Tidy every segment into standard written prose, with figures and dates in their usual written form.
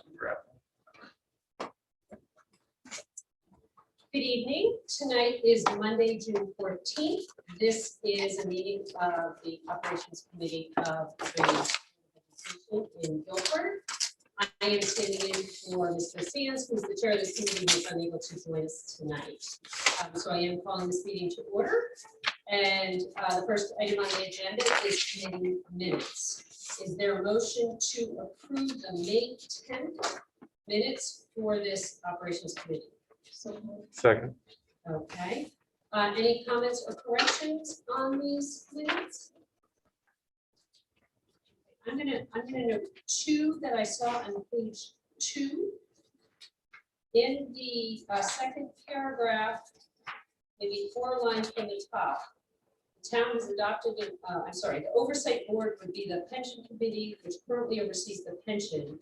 some draft. Good evening. Tonight is Monday, June 14th. This is a meeting of the Operations Committee of the in Guilford. I am standing in for Mr. Sands, who's the chair of this committee, who is unable to join us tonight. So I am calling this meeting to order. And the first item on the agenda is committee minutes. Is there a motion to approve the May 10th minutes for this Operations Committee? Second. Okay. Any comments or corrections on these minutes? I'm gonna note two that I saw on page 2. In the second paragraph, maybe 4 lines from the top. The town has adopted, the oversight board would be the pension committee, which currently oversees the pension.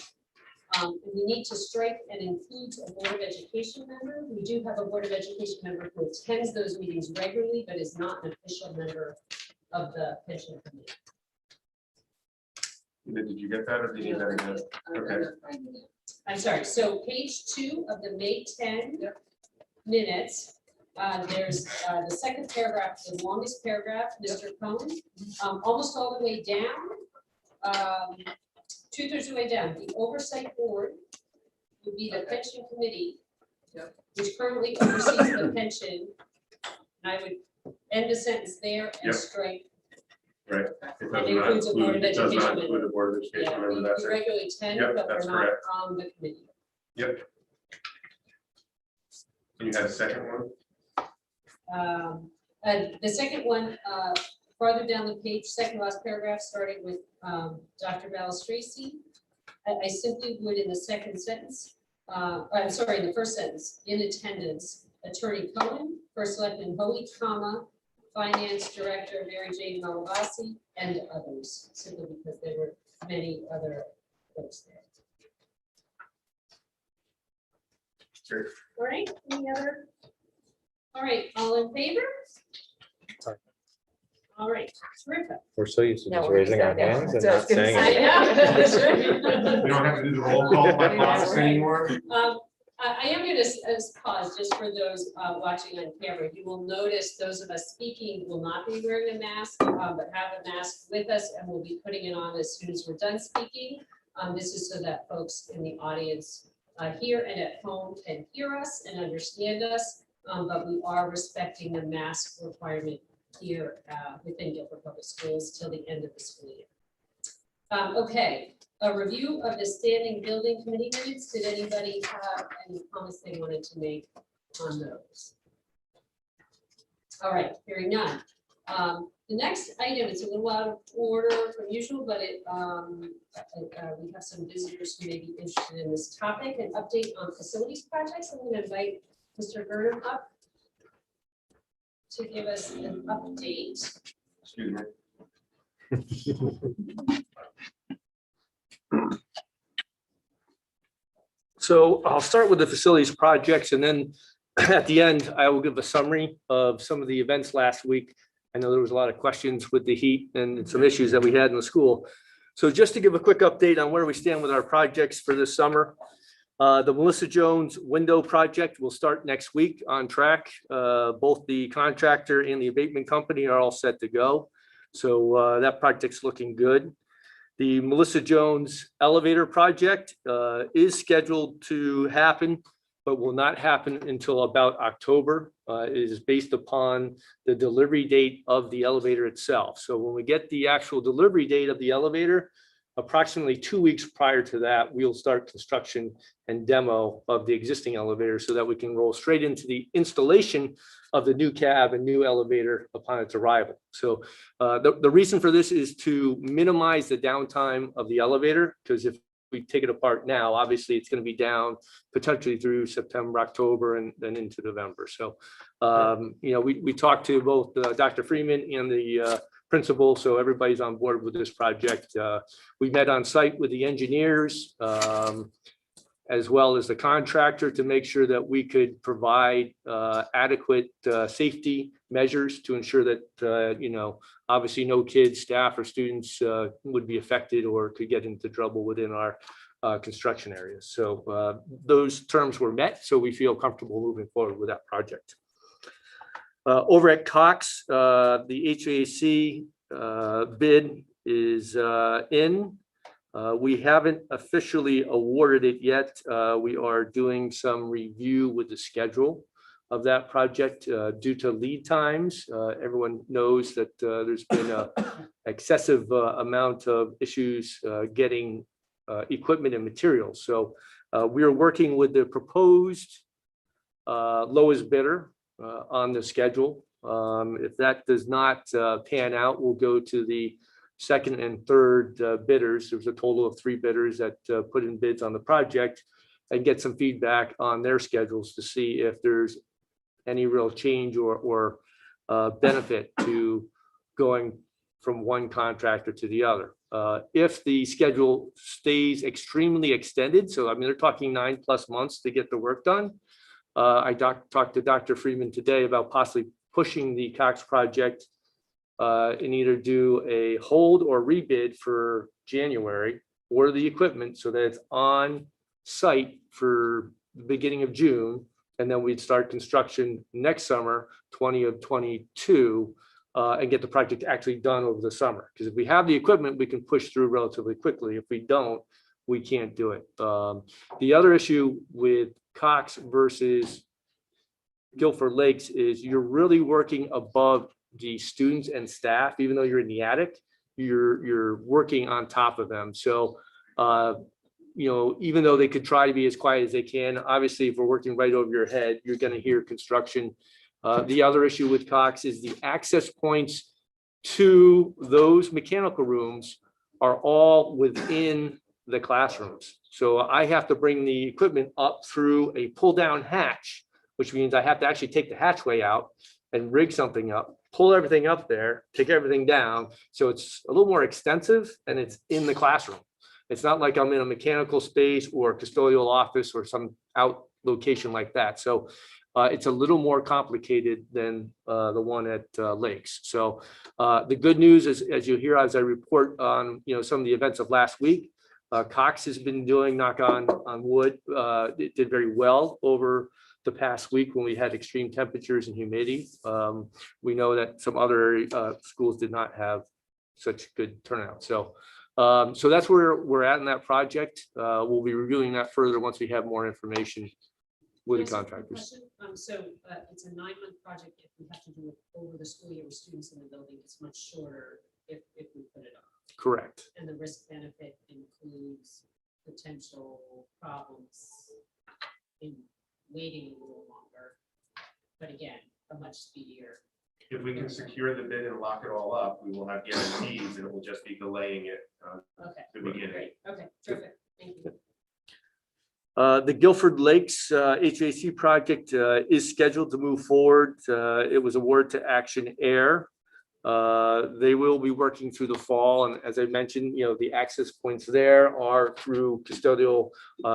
And we need to strike and include a Board of Education member. We do have a Board of Education member who attends those meetings regularly, but is not an official member of the pension committee. Did you get that, or did you need that again? Okay. I'm sorry, so page 2 of the May 10 minutes, there's the second paragraph, the longest paragraph, Mr. Cohen, almost all the way down, 2/3 of the way down, the oversight board would be the pension committee, which currently oversees the pension. And I would end the sentence there and strike. Right. It does includes a Board of not Education include a Board of Education Yeah, member. we That's it. regularly tend, Yep, but we're that's not correct. on the committee. Yep. And you had a second one? And the second one, farther down the page, second last paragraph, starting with Dr. Balistraci. I simply would in the second sentence, I'm sorry, in the first sentence, in attendance, Attorney Cohen, First Selectman Hoey, comma, Finance Director Mary Jane Malavasi, and others, simply because there were many other folks there. Sure. All right, any other? All right, all in favor? All right, terrific. We're so used to No, just we're raising our just not- hands and I not was gonna saying say, anything. We don't have to do the roll call by process anymore. I am going to pause just for those watching on camera. You will notice those of us speaking will not be wearing a mask, but have a mask with us, and we'll be putting it on as soon as we're done speaking. This is so that folks in the audience here and at home can hear us and understand us, but we are respecting the mask requirement here within Guilford Public Schools till the end of the school year. Okay, a review of the standing building committee minutes. Did anybody have any comments they wanted to make on those? All right, hearing none. The next item is a little out of order from usual, but it we have some visitors who may be interested in this topic. An update on facilities projects. I'm going to invite Mr. Gurdon up to give us an update. Excuse me. So I'll start with the facilities projects, and then at the end, I will give a summary of some of the events last week. I know there was a lot of questions with the heat and some issues that we had in the school. So just to give a quick update on where we stand with our projects for this summer. The Melissa Jones window project will start next week on track. Both the contractor and the abatement company are all set to go. So that project's looking good. The Melissa Jones elevator project is scheduled to happen, but will not happen until about October. It is based upon the delivery date of the elevator itself. So when we get the actual delivery date of the elevator, approximately 2 weeks prior to that, we'll start construction and demo of the existing elevator so that we can roll straight into the installation of the new cab and new elevator upon its arrival. So the reason for this is to minimize the downtime of the elevator, because if we take it apart now, obviously it's going to be down potentially through September, October, and then into November. So, we talked to both Dr. Freeman and the principal, so everybody's on board with this project. We met on site with the engineers, as well as the contractor, to make sure that we could provide adequate safety measures to ensure that, obviously no kids, staff, or students would be affected or could get into trouble within our construction areas. So those terms were met, so we feel comfortable moving forward with that project. Over at Cox, the HVAC bid is in. We haven't officially awarded it yet. We are doing some review with the schedule of that project due to lead times. Everyone knows that there's been an excessive amount of issues getting equipment and materials. So we are working with the proposed lowest bidder on the schedule. If that does not pan out, we'll go to the second and third bidders. There's a total of 3 bidders that put in bids on the project and get some feedback on their schedules to see if there's any real change or benefit to going from one contractor to the other. If the schedule stays extremely extended, so I mean, they're talking 9+ months to get the work done. I talked to Dr. Freeman today about possibly pushing the Cox project and either do a hold or rebid for January, order the equipment so that it's on site for the beginning of June, and then we'd start construction next summer, 2022, and get the project actually done over the summer. Because if we have the equipment, we can push through relatively quickly. If we don't, we can't do it. The other issue with Cox versus Guilford Lakes is you're really working above the students and staff. Even though you're in the attic, you're working on top of them. So you know, even though they could try to be as quiet as they can, obviously if we're working right over your head, you're going to hear construction. The other issue with Cox is the access points to those mechanical rooms are all within the classrooms. So I have to bring the equipment up through a pull down hatch, which means I have to actually take the hatchway out and rig something up, pull everything up there, take everything down. So it's a little more extensive and it's in the classroom. It's not like I'm in a mechanical space or a custodial office or some out location like that. So it's a little more complicated than the one at Lakes. So the good news is, as you hear, as I report on, you know, some of the events of last week, Cox has been doing, knock on wood, it did very well over the past week when we had extreme temperatures and humidity. We know that some other schools did not have such good turnout. So that's where we're at in that project. We'll be reviewing that further once we have more information with the Yes, contractors. So it's a 9-month project. If we have to do it over the school year with students in the building, it's much shorter if we put it on. Correct. And the risk benefit includes potential problems in waiting a little longer. But again, a much speedier. If we can secure the bid and lock it all up, we will have guarantees and it will just be delaying it Okay, to begin. great. Okay, terrific. Thank you. The Guilford Lakes HVAC project is scheduled to move forward. It was awarded to Action Air. They will be working through the fall, and as I mentioned, you know, the access points there are through custodial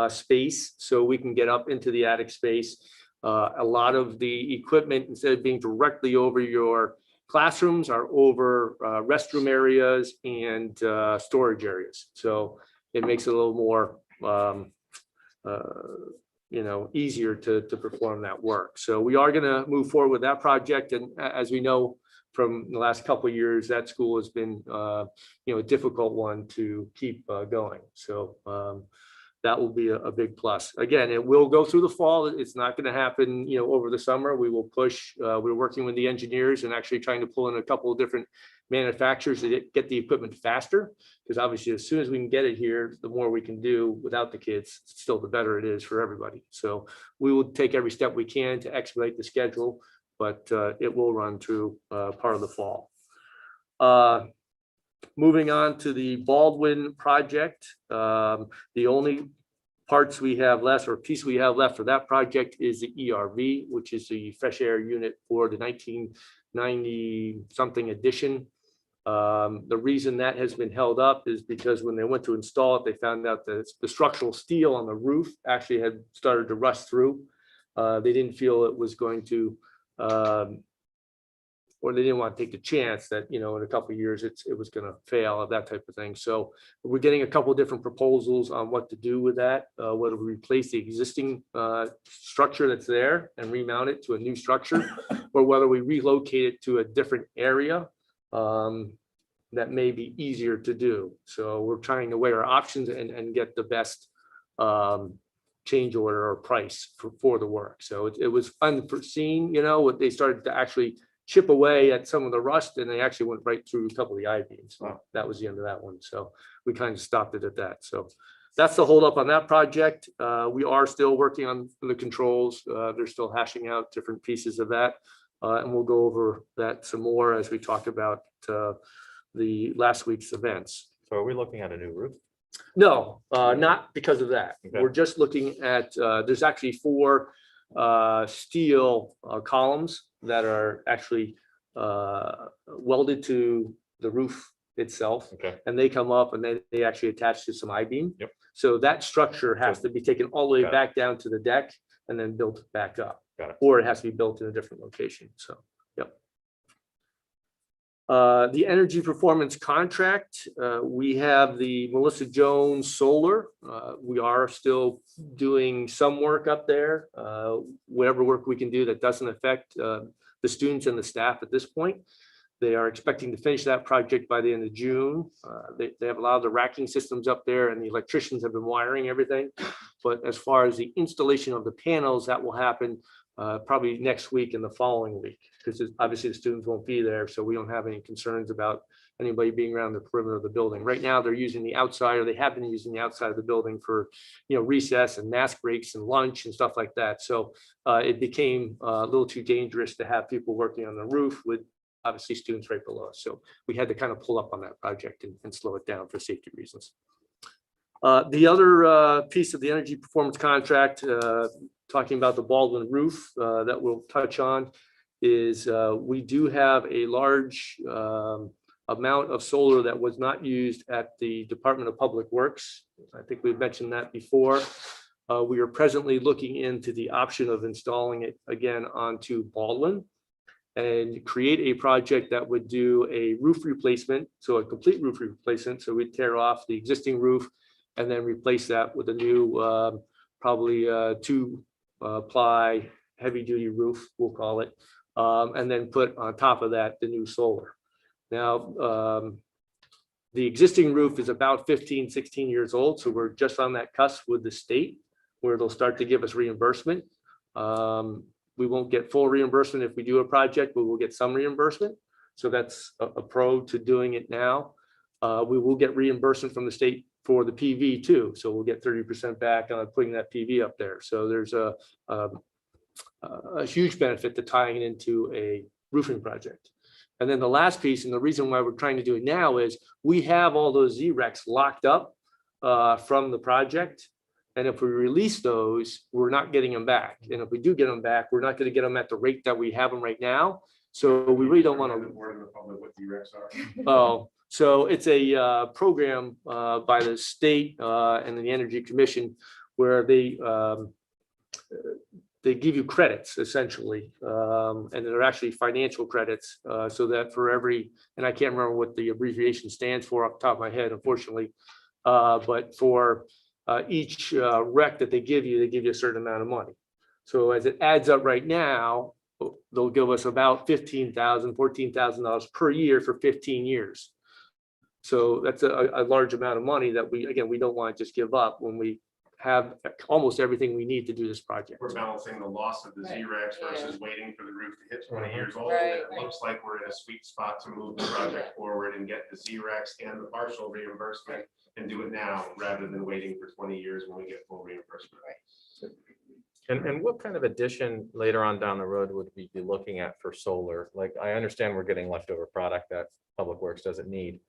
space, so we can get up into the attic space. A lot of the equipment, instead of being directly over your classrooms, are over restroom areas and storage areas. So it makes it a little more you know, easier to perform that work. So we are going to move forward with that project, and as we know from the last couple of years, that school has been you know, a difficult one to keep going. So that will be a big plus. Again, it will go through the fall. It's not going to happen, you know, over the summer. We will push. We're working with the engineers and actually trying to pull in a couple of different manufacturers to get the equipment faster, because obviously as soon as we can get it here, the more we can do without the kids, still the better it is for everybody. So we will take every step we can to expedite the schedule, but it will run through part of the fall. Moving on to the Baldwin project, the only parts we have left, or piece we have left for that project, is the ERV, which is the fresh air unit for the 1990 something edition. The reason that has been held up is because when they went to install it, they found out that the structural steel on the roof actually had started to rust through. They didn't feel it was going to or they didn't want to take the chance that, in a couple of years, it was going to fail, that type of thing. So we're getting a couple of different proposals on what to do with that, whether we replace the existing structure that's there and remount it to a new structure, or whether we relocate it to a different area that may be easier to do. So we're trying to weigh our options and get the best change order or price for the work. So it was unforeseen, what they started to actually chip away at some of the rust, and they actually went right through a couple of the I-beams. So that was the end of that one. So we kind of stopped it at that. So that's the holdup on that project. We are still working on the controls. They're still hashing out different pieces of that. And we'll go over that some more as we talk about the last week's events. So are we looking at a new roof? No, not because of that. Okay. We're just looking at, there's actually 4 steel columns that are actually welded to the roof itself. Okay. And they come up and they actually attach to some I-beam. Yep. So that structure has to be taken all the way Got it. back down to the deck and then built back up. Got it. Or it has to be built in a different location. So, yep. The energy performance contract, we have the Melissa Jones Solar. We are still doing some work up there, whatever work we can do that doesn't affect the students and the staff at this point. They are expecting to finish that project by the end of June. They have a lot of the racking systems up there, and the electricians have been wiring everything. But as far as the installation of the panels, that will happen probably next week and the following week, because obviously the students won't be there, so we don't have any concerns about anybody being around the perimeter of the building. Right now, they're using the outside, or they have been using the outside of the building for, recess and mask breaks and lunch and stuff like that. So it became a little too dangerous to have people working on the roof with obviously students right below us. So we had to kind of pull up on that project and slow it down for safety reasons. The other piece of the energy performance contract, talking about the Baldwin roof that we'll touch on, is we do have a large amount of solar that was not used at the Department of Public Works. I think we've mentioned that before. We are presently looking into the option of installing it again onto Baldwin and create a project that would do a roof replacement, so a complete roof replacement. So we'd tear off the existing roof and then replace that with a new, probably 2-ply heavy-duty roof, we'll call it, and then put on top of that the new solar. Now, the existing roof is about 15, 16 years old, so we're just on that cusp with the state where they'll start to give us reimbursement. We won't get full reimbursement if we do a project, but we'll get some reimbursement. So that's a pro to doing it now. We will get reimbursement from the state for the PV too. So we'll get 30% back on putting that PV up there. So there's a huge benefit to tying it into a roofing project. And then the last piece, and the reason why we're trying to do it now, is we have all those Z-Recs locked up from the project. And if we release those, we're not getting them back. And if we do get them back, we're not going to get them at the rate that we have them right now. So we really don't want to. Oh, so it's a program by the state and the Energy Commission where they give you credits essentially, and they're actually financial credits, so that for every, and I can't remember what the abbreviation stands for off the top of my head, unfortunately, but for each rec that they give you a certain amount of money. So as it adds up right now, they'll give us about $15,000, $14,000 per year for 15 years. So that's a large amount of money that we don't want to just give up when we have almost everything we need to do this project. We're balancing the loss of the Right. Z-Rex Yeah. versus waiting for the roof to hit 20 years old. Right, And it right. looks like we're in a sweet spot to move the project forward and get the Z-Rex and the partial reimbursement and do it now rather than waiting for 20 years when we get full reimbursement. And what kind of addition later on down the road would we be looking at for solar? Like, I understand we're getting leftover product that Public Works doesn't need.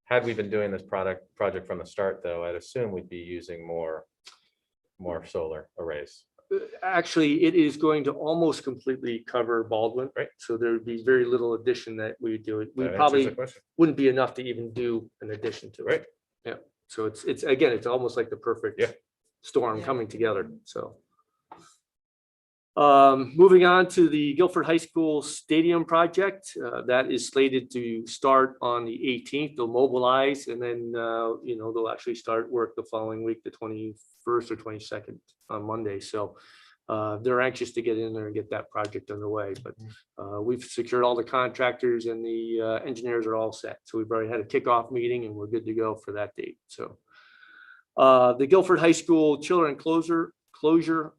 Had we been doing this project from the start, though, I'd assume we'd be using more solar arrays. Actually, it is going to almost completely cover Baldwin. Right. So there would be very little addition that we would do. We That answers probably the question. wouldn't be enough to even do an addition to it. Right. Yeah. So it's again, it's almost like the perfect Yeah. storm Yeah. coming together. So Moving on to the Guilford High School Stadium project, that is slated to start on the 18th. They'll mobilize and then, they'll actually start work the following week, the 21st or 22nd on Monday. So they're anxious to get in there and get that project underway. But we've secured all the contractors and the engineers are all set. So we've already had a kickoff meeting and we're good to go for that date. So the Guilford High School chiller enclosure closure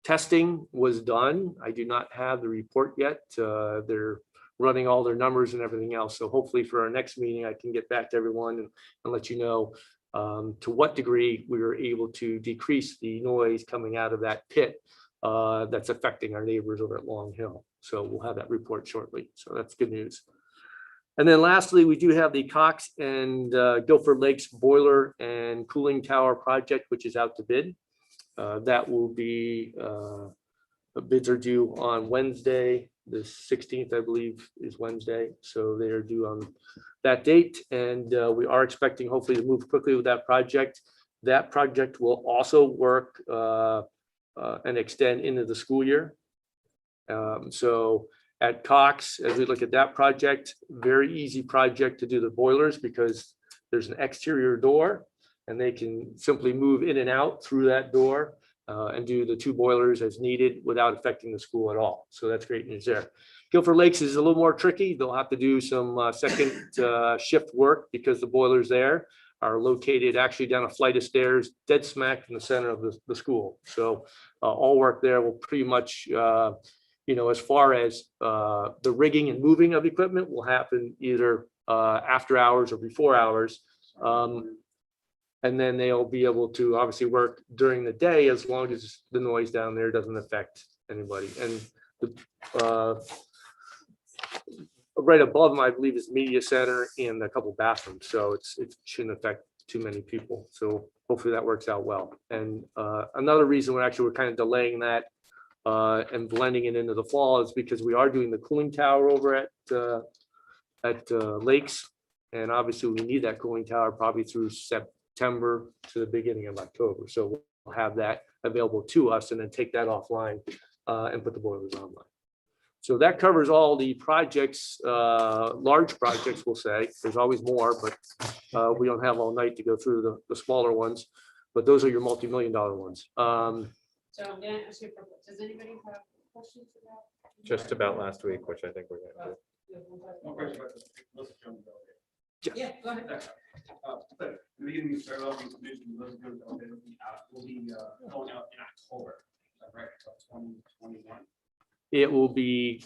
testing was done. I do not have the report yet. They're running all their numbers and everything else. So hopefully for our next meeting, I can get back to everyone and let you know to what degree we were able to decrease the noise coming out of that pit that's affecting our neighbors over at Long Hill. So we'll have that report shortly. So that's good news. And then lastly, we do have the Cox and Guilford Lakes boiler and cooling tower project, which is out to bid. That will be, the bids are due on Wednesday, the 16th, I believe is Wednesday. So they are due on that date. And we are expecting hopefully to move quickly with that project. That project will also work and extend into the school year. So at Cox, as we look at that project, very easy project to do the boilers because there's an exterior door and they can simply move in and out through that door and do the two boilers as needed without affecting the school at all. So that's great news there. Guilford Lakes is a little more tricky. They'll have to do some second shift work because the boilers there are located actually down a flight of stairs, dead smack in the center of the school. So all work there will pretty much, as far as the rigging and moving of equipment will happen either after hours or before hours. And then they'll be able to obviously work during the day as long as the noise down there doesn't affect anybody. And the, right above them, I believe, is media center and a couple bathrooms. So it shouldn't affect too many people. So hopefully that works out well. And another reason we're kind of delaying that and blending it into the fall is because we are doing the cooling tower over at Lakes. And obviously we need that cooling tower probably through September to the beginning of October. So we'll have that available to us and then take that offline and put the boilers online. So that covers all the projects, large projects, we'll say. There's always more, but we don't have all night to go through the smaller ones. But those are your multi-million-dollar ones. So I'm gonna ask you, does anybody have questions about? Just about last week, which I think we're gonna do. Yeah, go ahead. But the beginning, we started off with will be going out in October, right? 2021. It will be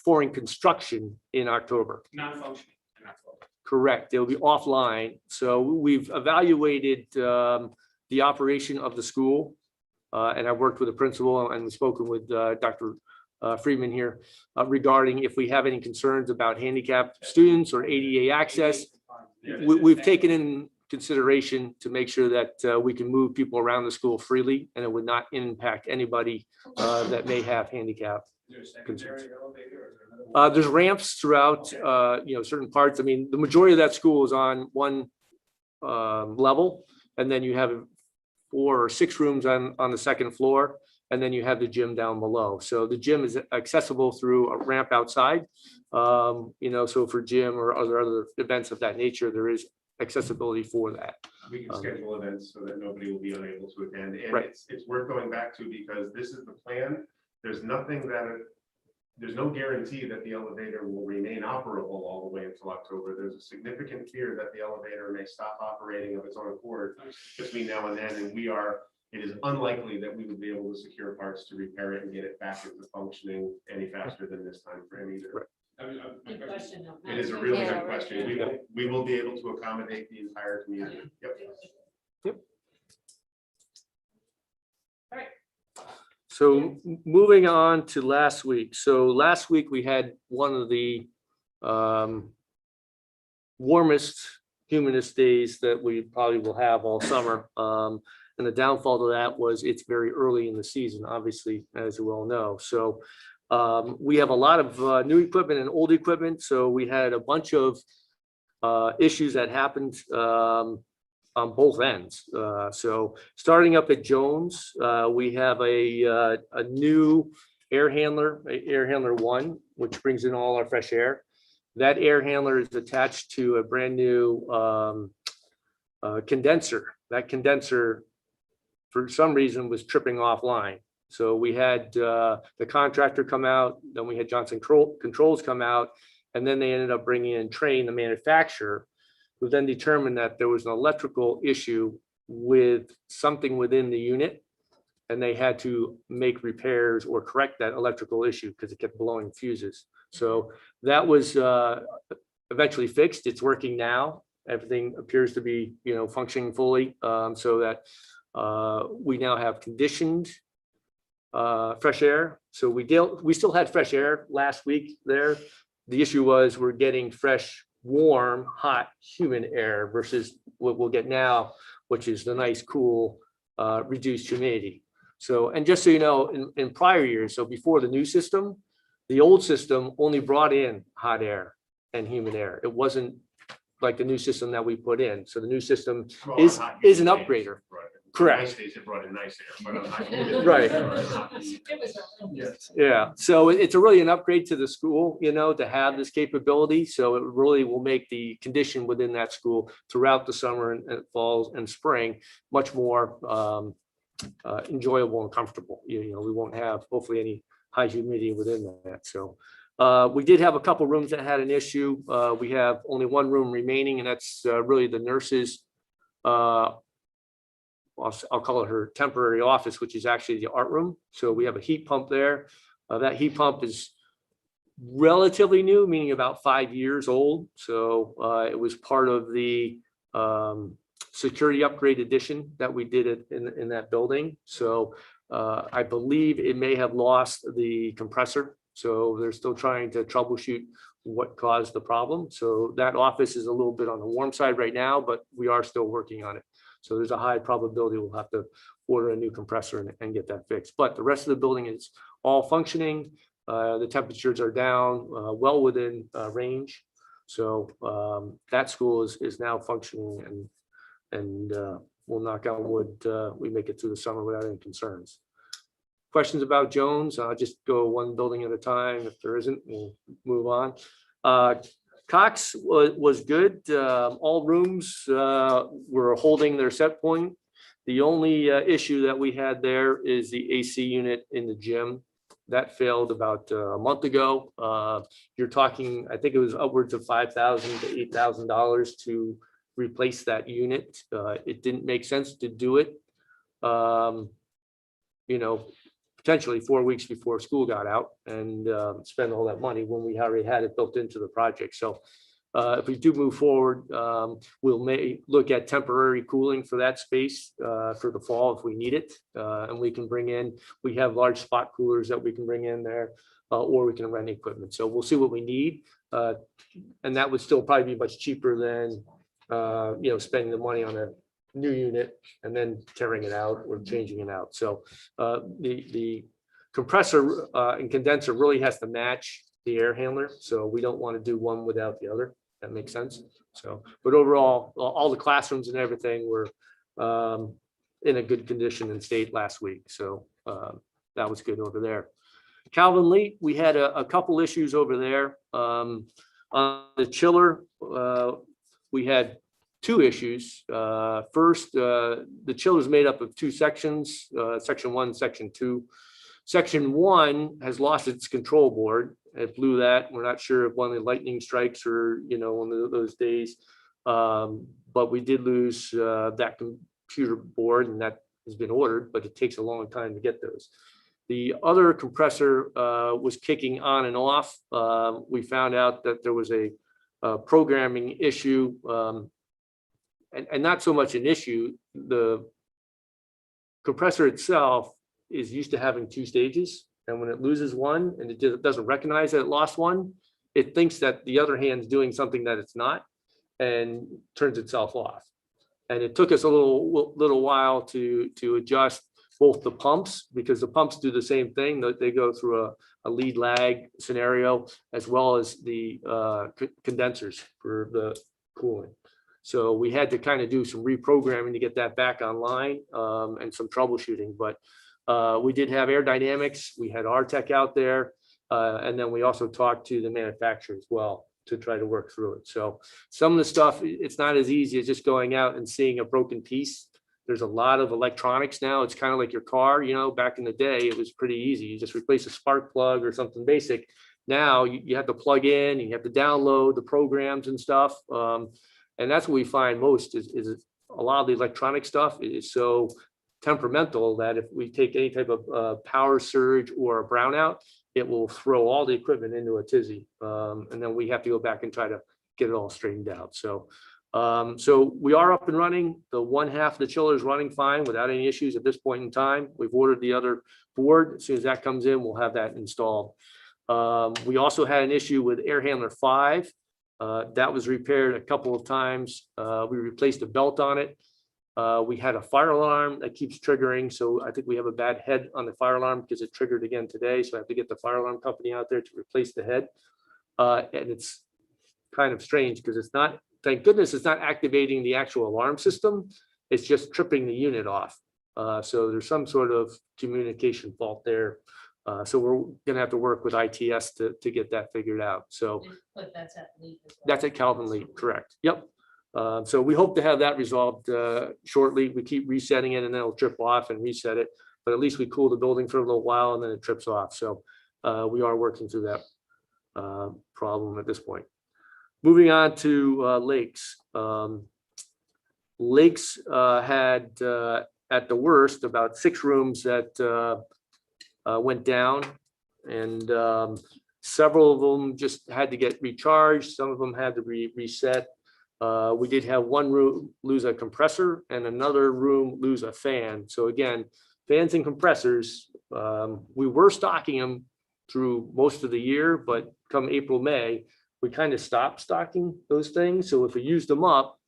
pouring construction in October. Non-functioning in October. Correct. It'll be offline. So we've evaluated the operation of the school. And I've worked with the principal and we've spoken with Dr. Friedman here regarding if we have any concerns about handicapped students or ADA access. We've taken in consideration to make sure that we can move people around the school freely and it would not impact anybody that may have handicap concerns. There's ramps throughout, certain parts. I mean, the majority of that school is on one level, and then you have 4 or 6 rooms on the second floor, and then you have the gym down below. So the gym is accessible through a ramp outside. So for gym or other events of that nature, there is accessibility for that. We can schedule events so that nobody will be unable to attend. And Right. it's worth going back to because this is the plan. There's no guarantee that the elevator will remain operable all the way until October. There's a significant fear that the elevator may stop operating of its own accord between now and then. And it is unlikely that we would be able to secure parts to repair it and get it back into functioning any faster than this time frame either. Right. Good question. though. It is a really Yeah, good question. We will be able to accommodate the entire community. Yep. So moving on to last week. So last week we had one of the warmest, humidest days that we probably will have all summer. And the downfall to that was it's very early in the season, obviously, as you well know. So we have a lot of new equipment and old equipment. So we had a bunch of issues that happened on both ends. So starting up at Jones, we have a new air handler 1, which brings in all our fresh air. That air handler is attached to a brand new condenser. That condenser, for some reason, was tripping offline. So we had the contractor come out, then we had Johnson Controls come out, and then they ended up bringing in Train, the manufacturer, who then determined that there was an electrical issue with something within the unit, and they had to make repairs or correct that electrical issue because it kept blowing fuses. So that was eventually fixed. It's working now. Everything appears to be, functioning fully, so that we now have conditioned fresh air. So we still had fresh air last week there. The issue was we're getting fresh, warm, hot, humid air versus what we'll get now, which is the nice, cool, reduced humidity. So, and just so you know, in prior years, so before the new system, the old system only brought in hot air and humid air. It wasn't like the new system that we put in. So the new system is an upgrader. Correct. Nice days, it brought in nice air, but on hot days, Right. It was a- Yes. Yeah, so it's really an upgrade to the school, to have this capability. So it really will make the condition within that school throughout the summer and fall and spring much more enjoyable and comfortable. We won't have hopefully any high humidity within that. So we did have a couple rooms that had an issue. We have only one room remaining, and that's really the nurses. I'll call it her temporary office, which is actually the art room. So we have a heat pump there. That heat pump is relatively new, meaning about 5 years old. So it was part of the security upgrade addition that we did in that building. So I believe it may have lost the compressor. So they're still trying to troubleshoot what caused the problem. So that office is a little bit on the warm side right now, but we are still working on it. So there's a high probability we'll have to order a new compressor and get that fixed. But the rest of the building is all functioning. The temperatures are down well within range. So that school is now functioning, and we'll knock on wood, we make it through the summer without any concerns. Questions about Jones? I'll just go one building at a time. If there isn't, we'll move on. Cox was good. All rooms were holding their set point. The only issue that we had there is the AC unit in the gym. That failed about a month ago. You're talking, I think it was upwards of $5,000 to $8,000 to replace that unit. It didn't make sense to do it, potentially 4 weeks before school got out and spend all that money when we already had it built into the project. So if we do move forward, we'll may look at temporary cooling for that space for the fall if we need it. And we can we have large spot coolers that we can bring in there, or we can rent equipment. So we'll see what we need. And that would still probably be much cheaper than, spending the money on a new unit and then tearing it out or changing it out. So the compressor and condenser really has to match the air handler. So we don't want to do one without the other. That makes sense. So, but overall, all the classrooms and everything were in a good condition and state last week. So that was good over there. Calvin Lee, we had a couple issues over there. On the chiller, we had two issues. First, the chiller is made up of two sections, section 1, section 2. Section 1 has lost its control board. It blew that. We're not sure if one of the lightning strikes or, one of those days. But we did lose that computer board, and that has been ordered, but it takes a long time to get those. The other compressor was kicking on and off. We found out that there was a programming issue, and not so much an issue. The compressor itself is used to having 2 stages. And when it loses one and it doesn't recognize that it lost one, it thinks that the other hand's doing something that it's not and turns itself off. And it took us a little while to adjust both the pumps, because the pumps do the same thing. They go through a lead lag scenario, as well as the condensers for the cooling. So we had to kind of do some reprogramming to get that back online, and some troubleshooting, but we did have air dynamics. We had our tech out there. And then we also talked to the manufacturer as well to try to work through it. So some of the stuff, it's not as easy as just going out and seeing a broken piece. There's a lot of electronics now. It's kind of like your car, you know, back in the day, it was pretty easy. You just replace a spark plug or something basic. Now you have to plug in, you have to download the programs and stuff. And that's what we find most is a lot of the electronic stuff is so temperamental that if we take any type of power surge or a brownout, it will throw all the equipment into a tizzy. And then we have to go back and try to get it all straightened out. So we are up and running. The one half of the chiller is running fine without any issues at this point in time. We've ordered the other board. As soon as that comes in, we'll have that installed. We also had an issue with air handler 5. That was repaired a couple of times. We replaced a belt on it. We had a fire alarm that keeps triggering. So I think we have a bad head on the fire alarm because it triggered again today. So I have to get the fire alarm company out there to replace the head. And it's kind of strange because it's not, thank goodness, it's not activating the actual alarm system. It's just tripping the unit off. So there's some sort of communication fault there. So we're gonna have to work with ITS to get that figured out. So But that's at Leap as well. that's at Calvin Lee, correct? Yep. So we hope to have that resolved shortly. We keep resetting it and then it'll trip off and reset it. But at least we cool the building for a little while and then it trips off. So we are working through that problem at this point. Moving on to Lakes. Lakes had at the worst about 6 rooms that went down, and several of them just had to get recharged. Some of them had to be reset. We did have one room lose a compressor and another room lose a fan. So again, fans and compressors, we were stocking them through most of the year, but come April, May, we kind of stopped stocking those things. So if we used them up,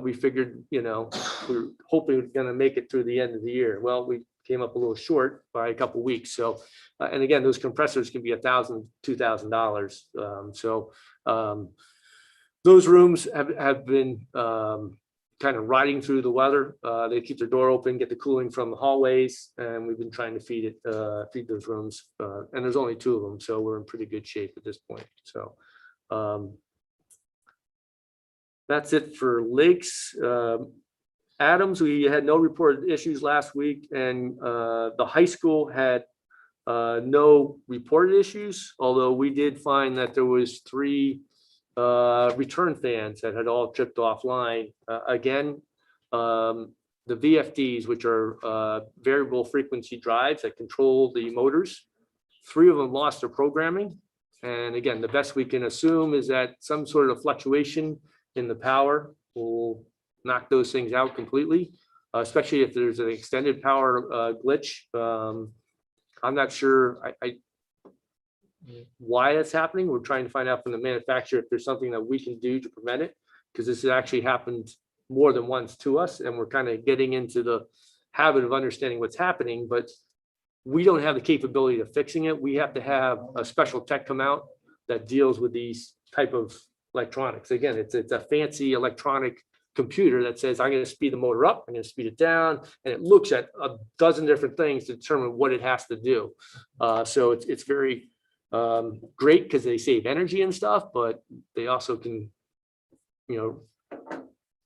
we figured, you know, we were hoping we're going to make it through the end of the year. Well, we came up a little short by a couple of weeks. So, and again, those compressors can be $1,000, $2,000. Those rooms have been kind of riding through the weather. They keep their door open, get the cooling from the hallways, and we've been trying to feed those rooms. And there's only 2 of them, so we're in pretty good shape at this point. So that's it for Lakes. Adams, we had no reported issues last week, and the high school had no reported issues, although we did find that there was 3 return fans that had all tripped offline. Again, the VFDs, which are variable frequency drives that control the motors, 3 of them lost their programming. And again, the best we can assume is that some sort of fluctuation in the power will knock those things out completely, especially if there's an extended power glitch. I'm not sure why that's happening. We're trying to find out from the manufacturer if there's something that we can do to prevent it, because this has actually happened more than once to us, and we're kind of getting into the habit of understanding what's happening, but we don't have the capability of fixing it. We have to have a special tech come out that deals with these type of electronics. Again, it's a fancy electronic computer that says, I'm going to speed the motor up, I'm going to speed it down, and it looks at a dozen different things to determine what it has to do. So it's very great because they save energy and stuff, but they also can, you know,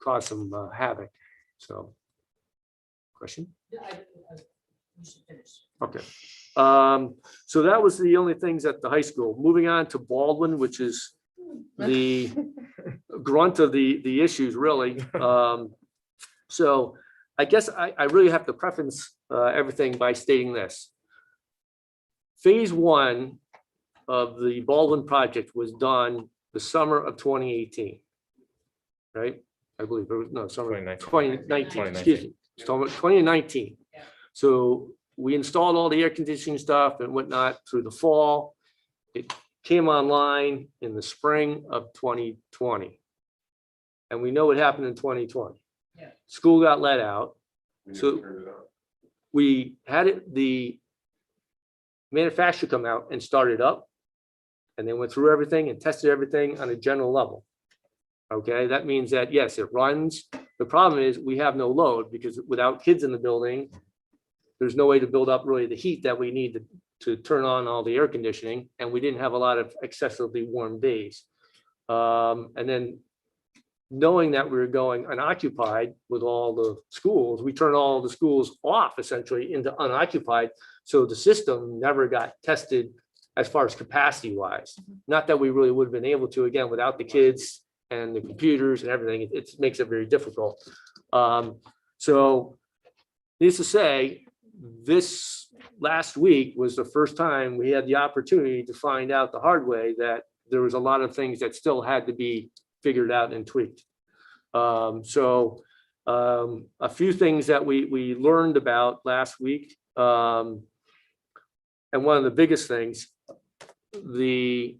cause some havoc. So, question? Yeah, you should finish. Okay. So that was the only things at the high school. Moving on to Baldwin, which is the grunt of the issues, really. So I guess I really have to preface everything by stating this. Phase 1 of the Baldwin project was done the summer of 2018, right? I believe it was, no, summer 2019, excuse me, 2019. Yeah. So we installed all the air conditioning stuff and whatnot through the fall. It came online in the spring of 2020. And we know what happened in 2020. Yeah. School got let out. We So- never turned it on. We had the manufacturer come out and start it up. And then went through everything and tested everything on a general level. Okay, that means that, yes, it runs. The problem is we have no load because without kids in the building, there's no way to build up really the heat that we need to turn on all the air conditioning. And we didn't have a lot of excessively warm days. And then knowing that we were going unoccupied with all the schools, we turned all the schools off essentially into unoccupied. So the system never got tested as far as capacity wise. Not that we really would have been able to, again, without the kids and the computers and everything, it makes it very difficult. So needless to say, this last week was the first time we had the opportunity to find out the hard way that there was a lot of things that still had to be figured out and tweaked. A few things that we learned about last week. And one of the biggest things, these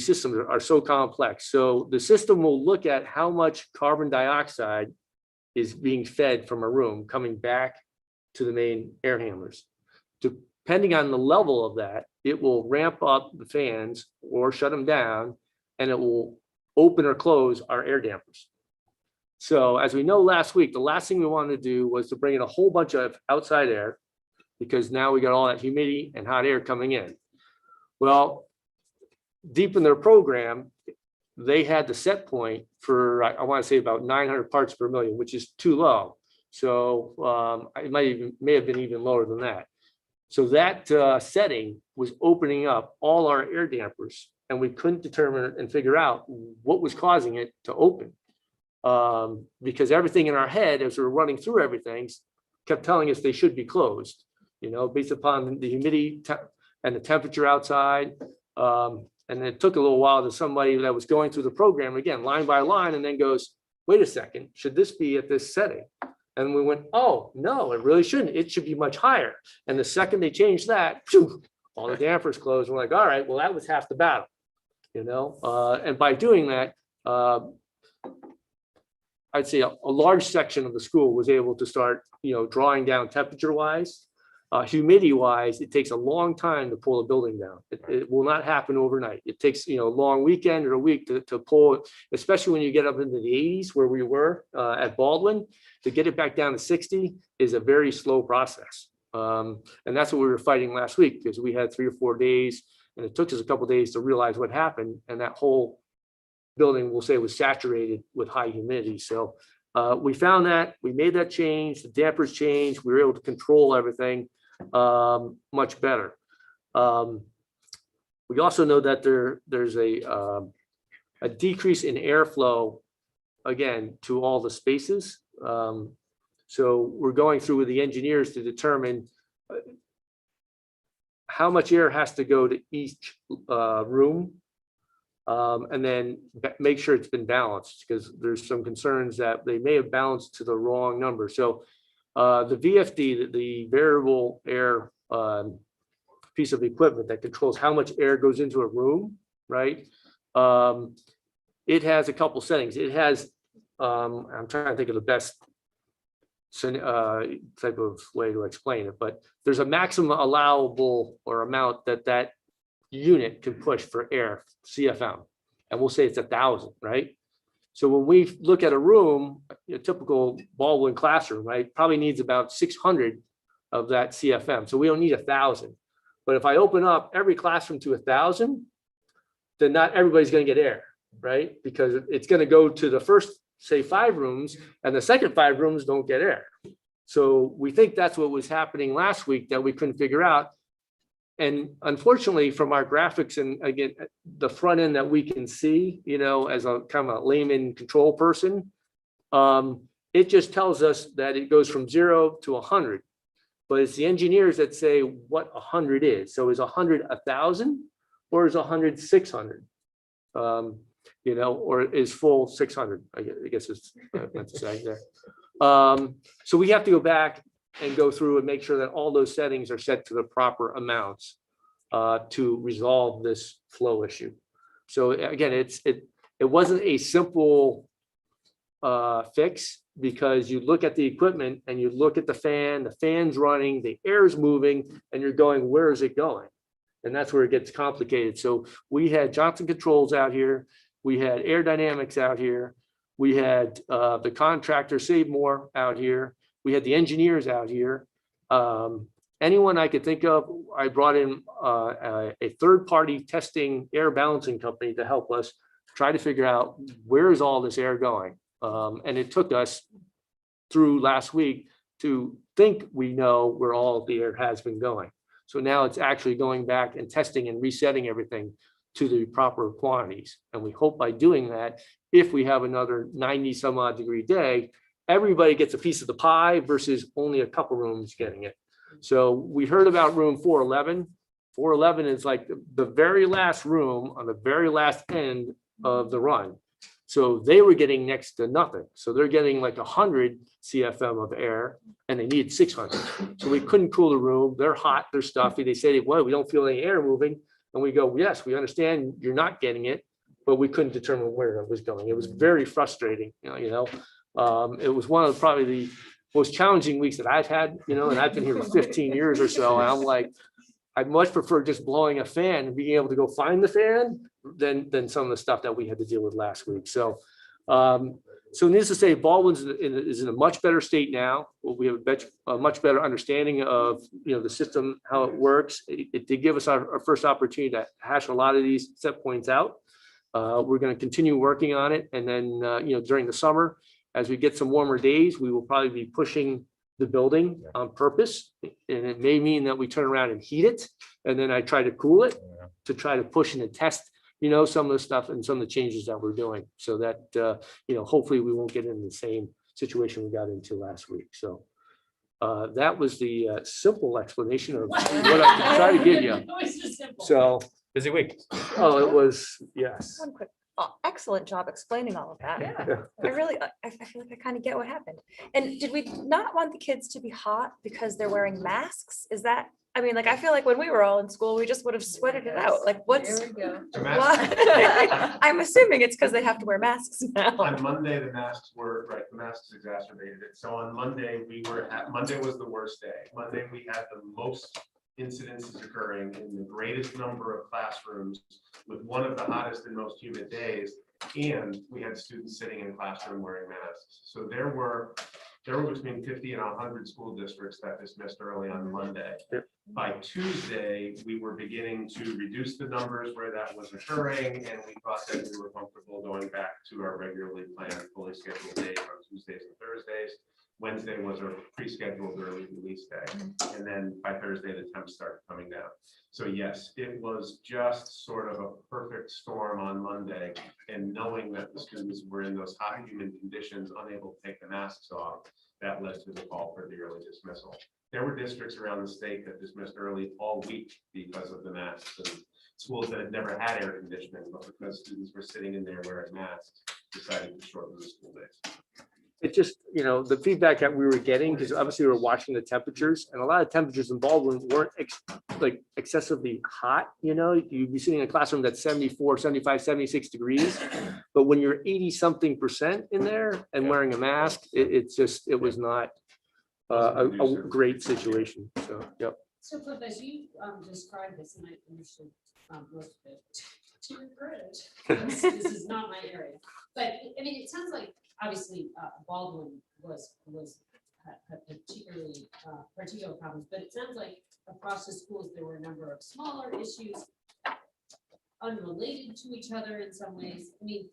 systems are so complex. So the system will look at how much carbon dioxide is being fed from a room coming back to the main air handlers. Depending on the level of that, it will ramp up the fans or shut them down, and it will open or close our air dampers. So as we know last week, the last thing we wanted to do was to bring in a whole bunch of outside air because now we got all that humidity and hot air coming in. Well, deep in their program, they had the set point for, I want to say about 900 parts per million, which is too low. So it may have been even lower than that. So that setting was opening up all our air dampers, and we couldn't determine and figure out what was causing it to open. Because everything in our head, as we were running through everything, kept telling us they should be closed, based upon the humidity and the temperature outside. And it took a little while to somebody that was going through the program, again, line by line, and then goes, wait a second, should this be at this setting? And we went, oh, no, it really shouldn't. It should be much higher. And the second they changed that, phew, all the dampers closed. We're like, all right, well, that was half the battle, and by doing that, I'd say a large section of the school was able to start, drawing down temperature wise. Humidity wise, it takes a long time to pull a building down. It will not happen overnight. It takes, a long weekend or a week to pull it, especially when you get up into the 80s where we were at Baldwin. To get it back down to 60 is a very slow process. And that's what we were fighting last week because we had 3 or 4 days and it took us a couple of days to realize what happened. And that whole building, we'll say, was saturated with high humidity. So we found that, we made that change, the dampers changed, we were able to control everything much better. We also know that there's a decrease in airflow, again, to all the spaces. So we're going through with the engineers to determine how much air has to go to each room, and then make sure it's been balanced, because there's some concerns that they may have balanced to the wrong number. So the VFD, the variable air piece of equipment that controls how much air goes into a room, right? It has a couple settings. It has, I'm trying to think of the best type of way to explain it, but there's a maximum allowable or amount that unit can push for air, CFM, and we'll say it's 1,000, right? So when we look at a room, a typical Baldwin classroom, right, probably needs about 600 of that CFM. So we don't need 1,000. But if I open up every classroom to 1,000, then not everybody's going to get air, right? Because it's going to go to the first, say, 5 rooms, and the second 5 rooms don't get air. So we think that's what was happening last week that we couldn't figure out. And unfortunately, from our graphics and again, the front end that we can see, as a kind of a layman control person, it just tells us that it goes from 0 to 100. But it's the engineers that say what 100 is. So is 100 1,000 or is 100 600? Or is full 600? I guess it's meant to say there. So we have to go back and go through and make sure that all those settings are set to the proper amounts to resolve this flow issue. So again, it wasn't a simple fix, because you look at the equipment and you look at the fan's running, the air's moving, and you're going, where is it going? And that's where it gets complicated. So we had Johnson Controls out here. we had Air Dynamics out here, we had the contractor Save More out here, we had the engineers out here. Anyone I could think of, I brought in a third-party testing air balancing company to help us try to figure out where is all this air going. And it took us through last week to think we know where all the air has been going. So now it's actually going back and testing and resetting everything to the proper quantities. And we hope by doing that, if we have another 90 some odd degree day, everybody gets a piece of the pie versus only a couple rooms getting it. So we heard about room 411. 411 is like the very last room on the very last end of the run. So they were getting next to nothing. So they're getting like 100 CFM of air and they need 600. So we couldn't cool the room. They're hot, they're stuffy. They say, well, we don't feel any air moving. And we go, yes, we understand you're not getting it, but we couldn't determine where it was going. It was very frustrating, you know. It was one of probably the most challenging weeks that I've had, you know, and I've been here for 15 years or so. And I'm like, I'd much prefer just blowing a fan and being able to go find the fan than some of the stuff that we had to deal with last week. So, so needless to say, Baldwin's is in a much better state now. We have a much better understanding of, you know, the system, how it works. It did give us our first opportunity to hash a lot of these set points out. We're going to continue working on it. And then, you know, during the summer, as we get some warmer days, we will probably be pushing the building on purpose. And it may mean that we turn around and heat it. And then I try to cool it to try to push and test, you know, some of the stuff and some of the changes that we're doing so that, you know, hopefully we won't get in the same situation we got into last week. So that was the simple explanation of what I could try to give you. It was just simple. So, Busy week. oh, it was, yes. One quick, excellent job explaining all of that. Yeah. I really, I feel like I kind of get what happened. And did we not want the kids to be hot because they're wearing masks? Is that, I mean, like, I feel like when we were all in school, we just would have sweated it out. Like, what's, There we go. The mask- why? I'm assuming it's because they have to wear masks now. On Monday, the masks were, right, the masks exacerbated it. So on Monday, Monday was the worst day. Monday, we had the most incidences occurring in the greatest number of classrooms with one of the hottest and most humid days. And we had students sitting in classroom wearing masks. So there were between 50 and 100 school districts that dismissed early on Monday. Yep. By Tuesday, we were beginning to reduce the numbers where that was occurring, and we thought that we were comfortable going back to our regularly planned, fully scheduled days on Tuesdays and Thursdays. Wednesday was our pre-scheduled early release day. And then by Thursday, the temps started coming down. So yes, it was just sort of a perfect storm on Monday. And knowing that the students were in those hot humid conditions, unable to take the masks off, that led to the call for the early dismissal. There were districts around the state that dismissed early all week because of the masks, and schools that had never had air conditioning, but because students were sitting in there wearing masks, decided to shorten the school days. It just, you know, the feedback that we were getting, because obviously we were watching the temperatures, and a lot of temperatures in Baldwin weren't like excessively hot. You know, you'd be sitting in a classroom that's 74, 75, 76 degrees. But when you're 80-something% in there and wearing a mask, it was not a great situation. So, yep. So Cliff, as you described this, and I understood most of it, to your credit, this is not my area. But I mean, it sounds like obviously Baldwin had particular problems, but it sounds like across the schools there were a number of smaller issues unrelated to each other in some ways. I mean,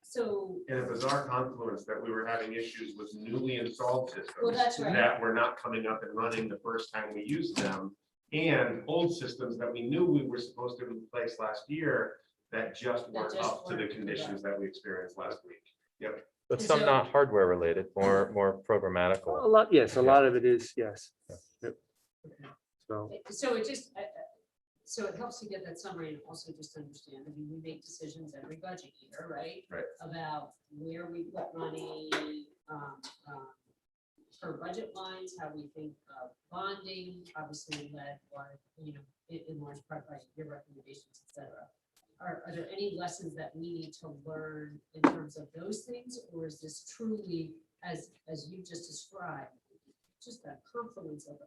so. In a bizarre confluence that we were having issues with newly installed systems. Well, that's right. That were not coming up and running the first time we used them, and old systems that we knew we were supposed to replace last year that just weren't up to the conditions that we experienced last week. Yep. But some not hardware related, more programmatical. A lot, yes, a lot of it is, yes. Yep. So, So it helps to get that summary and also just understand, I mean, we make decisions every budget year, right? Right. About where we put money, for budget lines, how we think of bonding, obviously led by, you know, in large part by your recommendations, et cetera. Are there any lessons that we need to learn in terms of those things? Or is this truly, as you just described, just a confluence of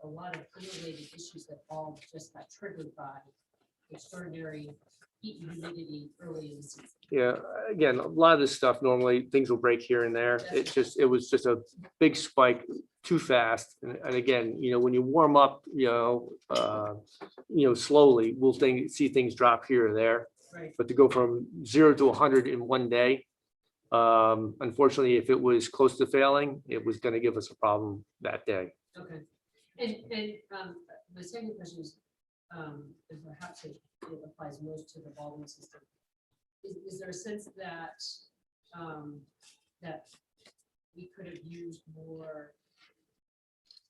a lot of unrelated issues that all just got triggered by extraordinary heat and humidity early in the season. Yeah, again, a lot of this stuff, normally things will break here and there. It was just a big spike too fast. And again, when you warm up, slowly, we'll see things drop here or there. Right. But to go from 0 to 100 in one day, unfortunately, if it was close to failing, it was going to give us a problem that day. Okay. And my second question is, and perhaps it applies most to the Baldwin system. Is there a sense that that we could have used more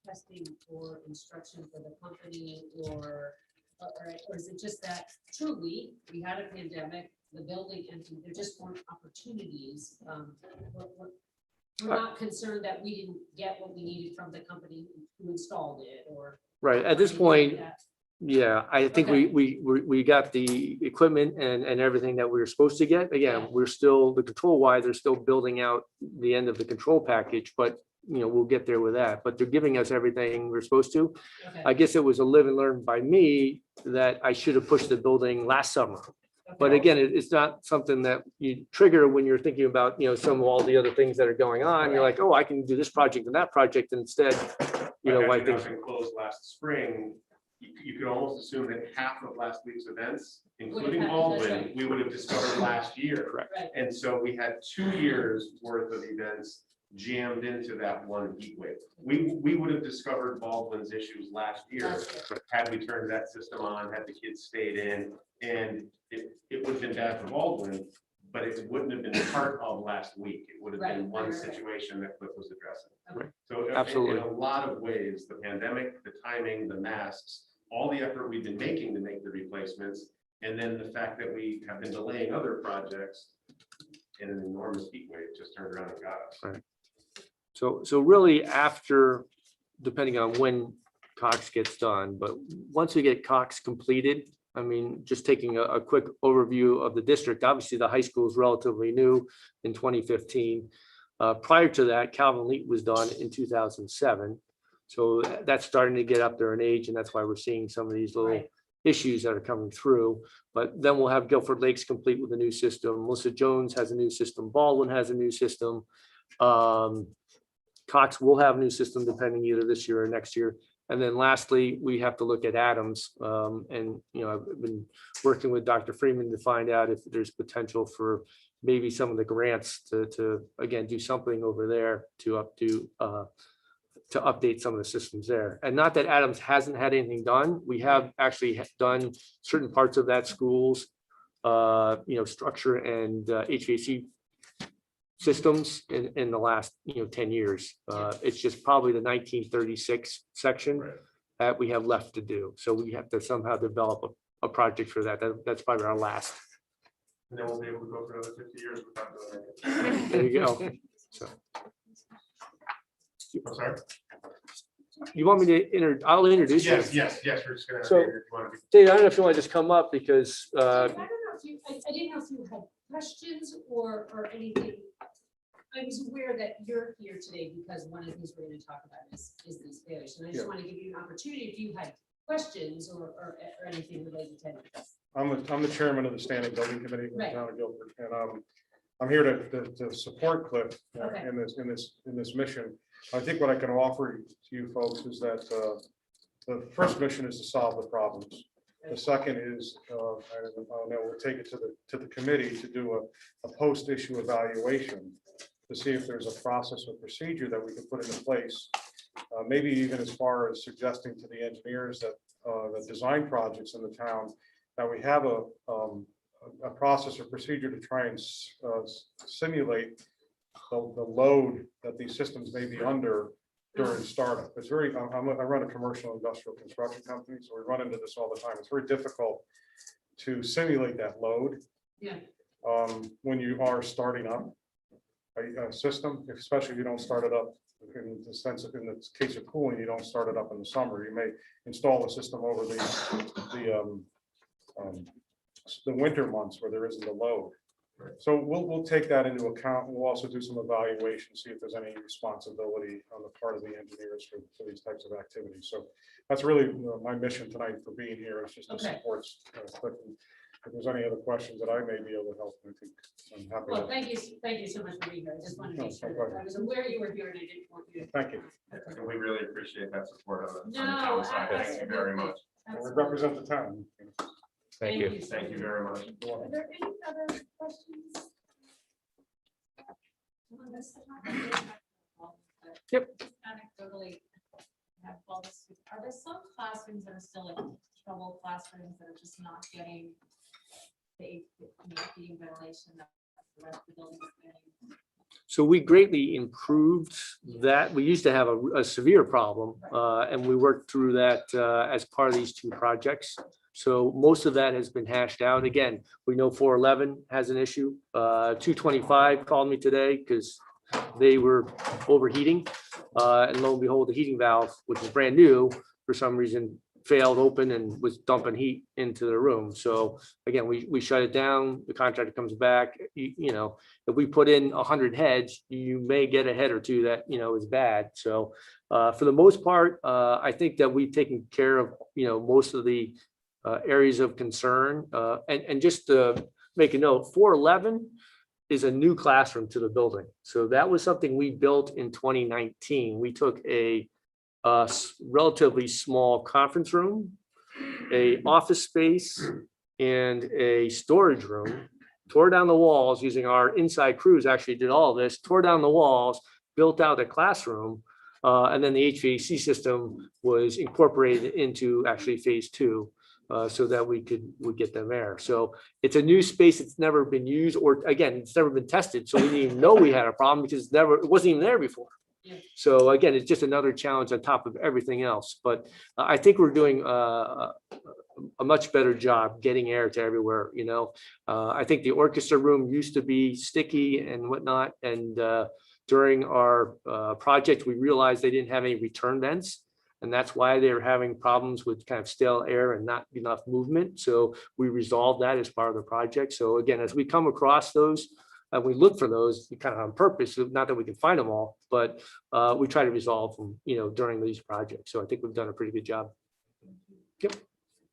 testing or instruction for the company, or is it just that truly we had a pandemic, the building empty, there just weren't opportunities? We're not concerned that we didn't get what we needed from the company who installed it, or Right, at this anything like point, that. yeah, I think Okay. we got the equipment and everything that we were supposed to get. Again, Yeah. we're still, the control wise, they're still building out the end of the control package, but we'll get there with that. But they're giving us everything we're supposed to. Okay. I guess it was a live and learn by me that I should have pushed the building last summer. But Okay. again, it's not something that you trigger when you're thinking about, some of all the other things that are going on. You're like, oh, I can do this project and that project instead, why Had things. nothing closed last spring, you could almost assume that half of last week's events, including happened, that's Baldwin, right. we would have discovered last year. Correct. Right. And so we had 2 years worth of events jammed into that one heat wave. We would have discovered Baldwin's issues last year Last year. had we turned that system on, had the kids stayed in, and it would have been bad for Baldwin, but it wouldn't have been part of last week. It would have Right, been one right, right. situation that Cliff was addressing. Okay. So Absolutely. in a lot of ways, the pandemic, the timing, the masks, all the effort we've been making to make the replacements, and then the fact that we have been delaying other projects in an enormous heat wave just turned around and got us. Right. So really after, depending on when Cox gets done, but once we get Cox completed, I mean, just taking a quick overview of the district, obviously the high school is relatively new in 2015. Prior to that, Calvin Leet was done in 2007. So that's starting to get up there in age, and that's why we're seeing some of these little Right. issues that are coming through. But then we'll have Guilford Lakes complete with a new system. Melissa Jones has a new system. Baldwin has a new system. Cox will have a new system depending either this year or next year. And then lastly, we have to look at Adams. And, I've been working with Dr. Freeman to find out if there's potential for maybe some of the grants to again, do something over there to update some of the systems there. And not that Adams hasn't had anything done. We have actually done certain parts of that school's, structure and HVAC systems in the last, 10 years. It's just probably the 1936 section Right. that we have left to do. So we have to somehow develop a project for that. That's probably our last. And then we'll be able to go for another 50 years without doing it. There you go. So I'm sorry? you want me to I'll introduce you. Yes, we're just gonna. So- if you wanna be- Dave, I don't know if you want to just come up because I don't know if you, I didn't know if you had questions or anything. I was aware that you're here today because one of the things we're going to talk about is these failures. And I just Yeah. want to give you an opportunity if you had questions or anything related to this. I'm the chairman of the standing building committee in the Right. town of Guilford, and I'm here to support Cliff Okay. in this mission. I think what I can offer to you folks is that the first mission is to solve the problems. The second is, I know we'll take it to the committee to do a post-issue evaluation to see if there's a process or procedure that we can put into place. Maybe even as far as suggesting to the engineers that design projects in the town, that we have a process or procedure to try and simulate the load that these systems may be under during startup. It's very, I run a commercial industrial construction company, so we run into this all the time. It's very difficult to simulate that load. Yeah. When you are starting up a system, especially if you don't start it up in the sense of, in the case of cooling, you don't start it up in the summer. You may install a system over the winter months where there isn't a load. So we'll take that into account. We'll also do some evaluation, see if there's any responsibility on the part of the engineers for these types of activities. So that's really my mission tonight for being here, is just to Okay. support Cliff. If there's any other questions that I may be able to help, I think I'm happy. Well, to- thank you so much for being here. I just wanted to No, make sure no problem. that I was aware you were here and I didn't want you to. Thank you. And we really appreciate that support on the No, town side. Thank you very much. We represent the town. Thank you. Thank you very much. Are there any other questions? On this topic? Yep. Anecdotally, have all this, are there some classrooms that are still like trouble classrooms that are just not getting the heating ventilation that the rest of the building is getting? So we greatly improved that. We used to have a severe problem, and we worked through that as part of these two projects. So most of that has been hashed out. Again, we know 411 has an issue. 225 called me today because they were overheating. And lo and behold, the heating valve, which is brand new, for some reason failed open and was dumping heat into the room. So again, we shut it down. The contractor comes back. You know, if we put in 100 heads, you may get a head or two that, you know, is bad. So for the most part, I think that we've taken care of, you know, most of the areas of concern. And just to make a note, 411 is a new classroom to the building. So that was something we built in 2019. We took a relatively small conference room, a office space, and a storage room, tore down the walls using our inside crews actually did all this, tore down the walls, built out a classroom, and then the HVAC system was incorporated into actually phase two. So that would get them there. So it's a new space. It's never been used, or again, it's never been tested. So we didn't even know we had a problem because it wasn't even there before. Yeah. So again, it's just another challenge on top of everything else. But I think we're doing a much better job getting air to everywhere. You know, I think the orchestra room used to be sticky and whatnot. And during our project, we realized they didn't have any return vents. And that's why they're having problems with kind of stale air and not enough movement. So we resolved that as part of the project. So again, as we come across those, we look for those kind of on purpose, not that we can find them all, but we try to resolve them, you know, during these projects. So I think we've done a pretty good job. Yep.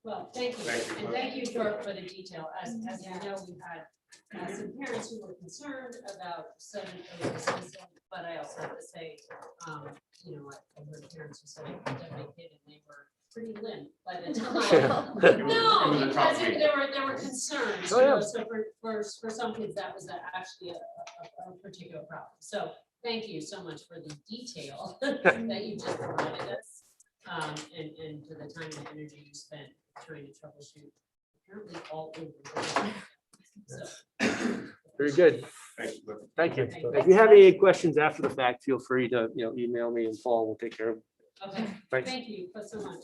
Well, thank you. Thank you. And thank you for the detail. As you know, we've had some parents who were concerned about some of the system, but I also have to say, you know, I heard parents who said I picked up my kid and they were pretty limp by the time. No, because there were concerns, Oh, you yeah. know, so for some kids, that was actually a particular problem. So thank you so much for the detail that you just provided us. And for the time and energy you spent trying to troubleshoot apparently all over. the world. So, Very good. Thank you. Thank you. Thank you. If you have any questions after the fact, feel free to, you know, email me and Paul will take care of it. okay, Thanks. thank you so much.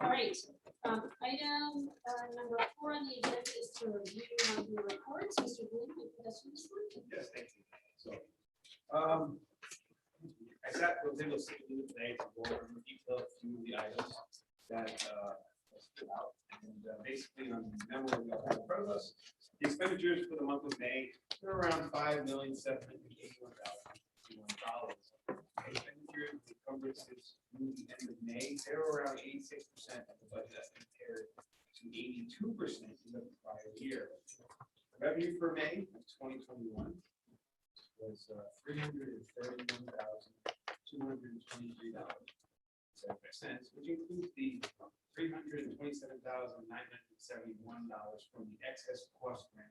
All right, item number 4 on the agenda is to review monthly reports. Mr. Bloom, I think that's this one. Yes, thank you. So, I sat with Daniel today to go over in detail a few of the items that stood out. And basically on the memo we got in front of us, the expenditures for the month of May were around $5,781,000. Expenditures and encumbrances through the end of May, they were around 86% of the budget as compared to 82% in the prior year. Revenue for May of 2021 was $331,223.75, which includes the $327,971 from the excess cost grant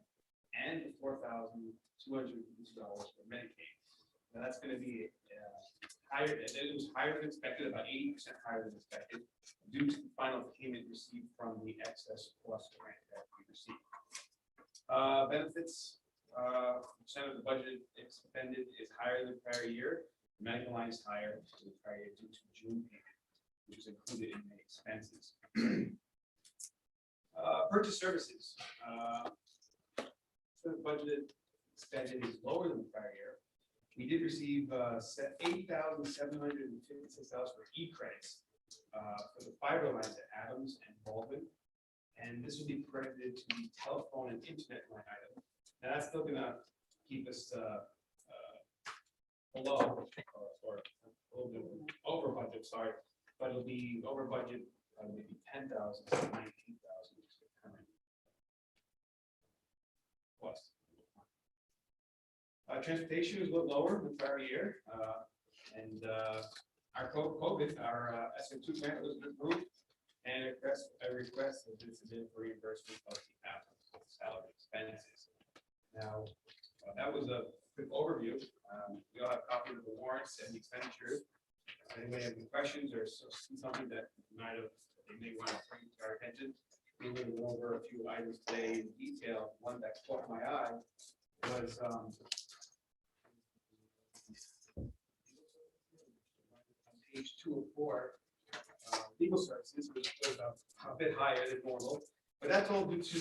and the $4,252 for Medicaid. Now that's going to be higher. It was higher than expected, about 80% higher than expected, due to the final payment received from the excess cost grant that we received. Benefits. Percent of the budget expended is higher than prior year. The medical line is higher than the prior year due to June payment, which is included in the expenses. Purchase services. The budget expended is lower than the prior year. We did receive $8,756 for e-credits for the fiber lines at Adams and Baldwin, and this will be credited to the telephone and internet line item. And that's still gonna keep us below or a little bit over budget, sorry, but it'll be over budget, maybe 10,000 to 19,000. current plus. Transportation is a little lower than prior year, and our COVID, our SM2 grant was approved, and a request that this is in for reimbursement of the salary expenses. Now, that was a quick overview. We all have copies of the warrants and the expenditures. If anybody have any questions or see something that might have, they may want to bring to our attention, we will go over a few items today in detail. One that caught my eye was on page 2 of 4, legal services was a bit higher than normal, but that's all due to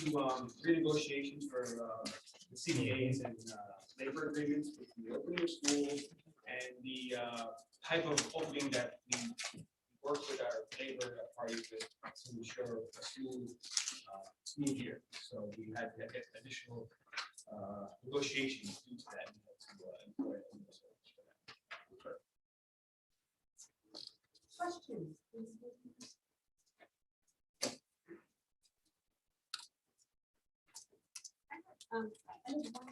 renegotiations for the CBAs and labor agreements with the opening of schools and the type of opening that we work with our labor parties to ensure a smooth year. So we had to get additional negotiations due to that. Questions? I have one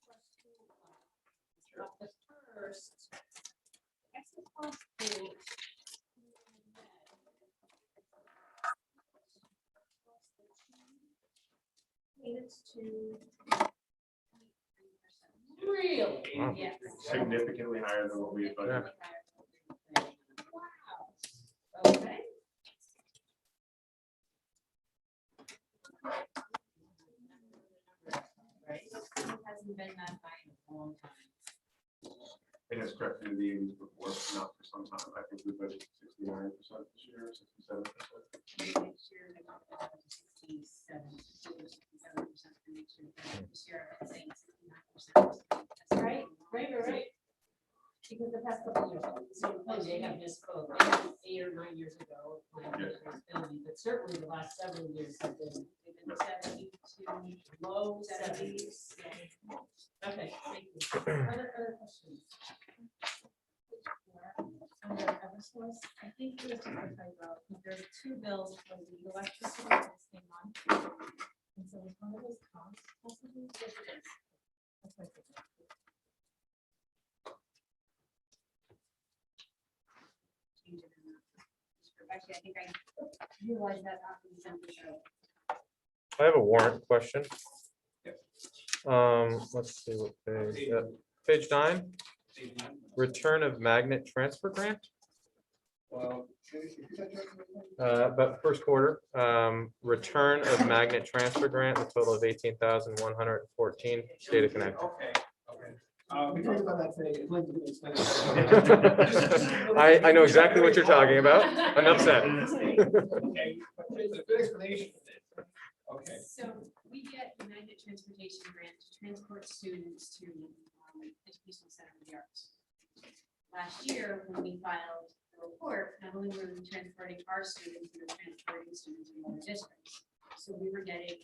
question. The first, exit cost page. Payments to. Really? Wow. Yes. Significantly higher than what we had budgeted. Wow. Okay. Right, it hasn't been that high in a long time. It has crept into the 80s before, but not for some time. I think we budgeted 69% this year, 67%. Next year, they got down to 67% for next year. This year, I'm saying 69%. That's right. Because the past couple of years, so they have misspoke, maybe 8 or 9 years ago, when it was building, but certainly the last several years have been, they've been 70 to low 70s. Okay, thank you. Other questions? Under Eversource, I think it was just a typo. There are 2 bills for the electricity for the same month. And so was one of those costs possibly? Yes, it is. That's what I figured. Change it in that. Actually, I think I realized that after the December show. I have a warrant question. Let's see what page, page 9, return of magnet transfer grant. But first quarter, return of magnet transfer grant, a total of 18,114, state of Connecticut. Okay. We talked about that today. It's going to be expensive. I know exactly what you're talking about. Enough said. Okay, but there's a good explanation for this. Okay. So we get the magnet transportation grant to transport students to Educational Center of the Arts. Last year, when we filed the report, not only were we transporting our students, we were transporting students from other districts. So we were getting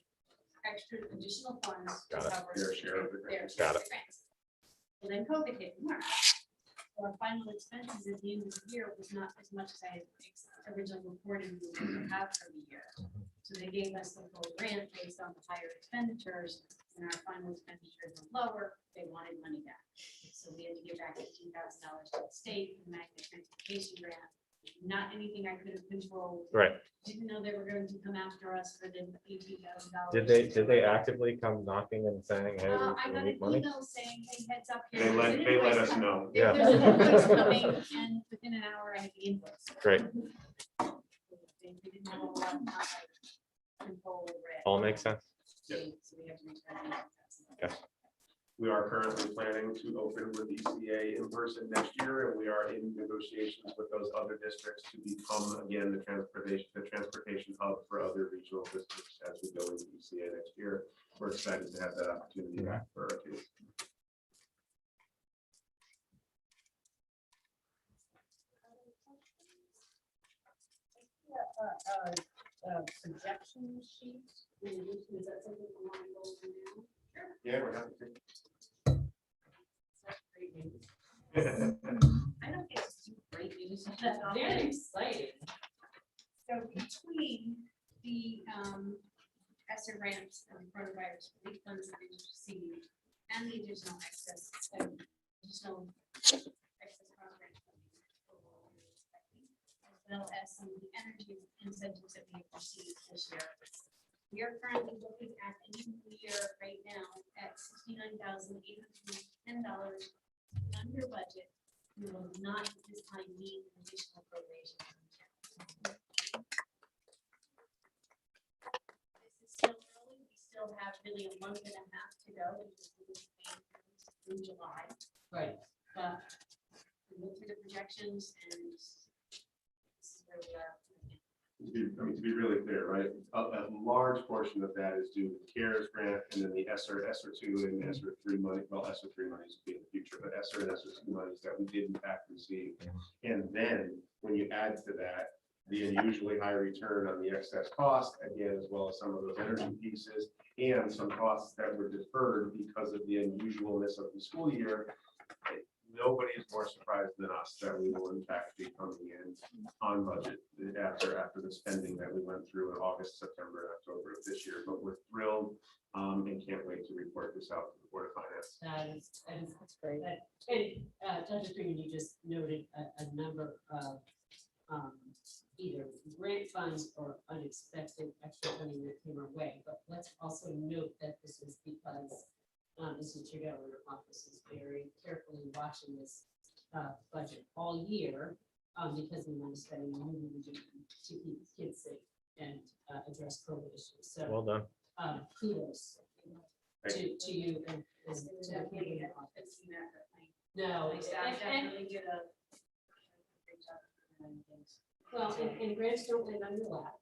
extra additional funds to Got it. cover Their share of the their Got it. grants. Well, then COVID hit in March. So our final expenses at the end of the year was not as much as I had originally reported we were going to have for the year. So they gave us the full grant based on the higher expenditures, and our final expenditures were lower. They wanted money back. So we had to give back $18,000 to the state for the magnet transportation grant. Not anything I could have controlled. Right. Didn't know they were going to come after us for the $18,000. Did they actively come knocking and saying, hey, I we got need an money? email saying, hey, heads up They here. let, they let us know. Yeah. There's an invoice coming, and within an hour, I had the invoice. Great. They didn't have a lot of time to control over it. All makes sense. Yep. So we have to return it. Okay. We are currently planning to open with ECA in person next year, and we are in negotiations with those other districts to become, again, the transportation hub for other regional districts as we go into ECA next year. We're excited to have that opportunity back for our kids. projection sheet. Is that something we want to go through now? Yeah, we're happy to. That's great news. I don't get to do great news. That's very exciting. So between the ESSER grants and coronavirus relief funds that we just received and the additional excess, additional excess cost grant funding, as well as some of the energy incentives that we have received this year. We are currently looking at ending the year right now at $69,810 under budget. We will not at this time need additional appropriations. This is still early. We still have really a month and a half to go through July. Right. But we look through the projections and this is where we are. To be really clear, right, a large portion of that is due to the CARES grant and then the ESSER 2 and ESSER 3 money. Well, ESSER 3 monies will be in the future, but ESSER and ESSER 2 monies that we did in fact receive. And then when you add to that, the unusually high return on the excess cost, again, as well as some of those energy pieces and some costs that were deferred because of the unusualness of the school year, nobody is more surprised than us that we will in fact be coming in on budget after the spending that we went through in August, September, and October of this year. But we're thrilled and can't wait to report this out to the Board of Finance. That's great. And Dr. Freeman, you just noted a number of either grant funds or unexpected extra funding that came our way. But let's also note that this is because the Institute Governor Office is very carefully watching this budget all year because we want to spend money to keep kids safe and address COVID issues. So Well done. kudos to you and to the Canadian office. No, Definitely get a. well, and grants don't live on your lap.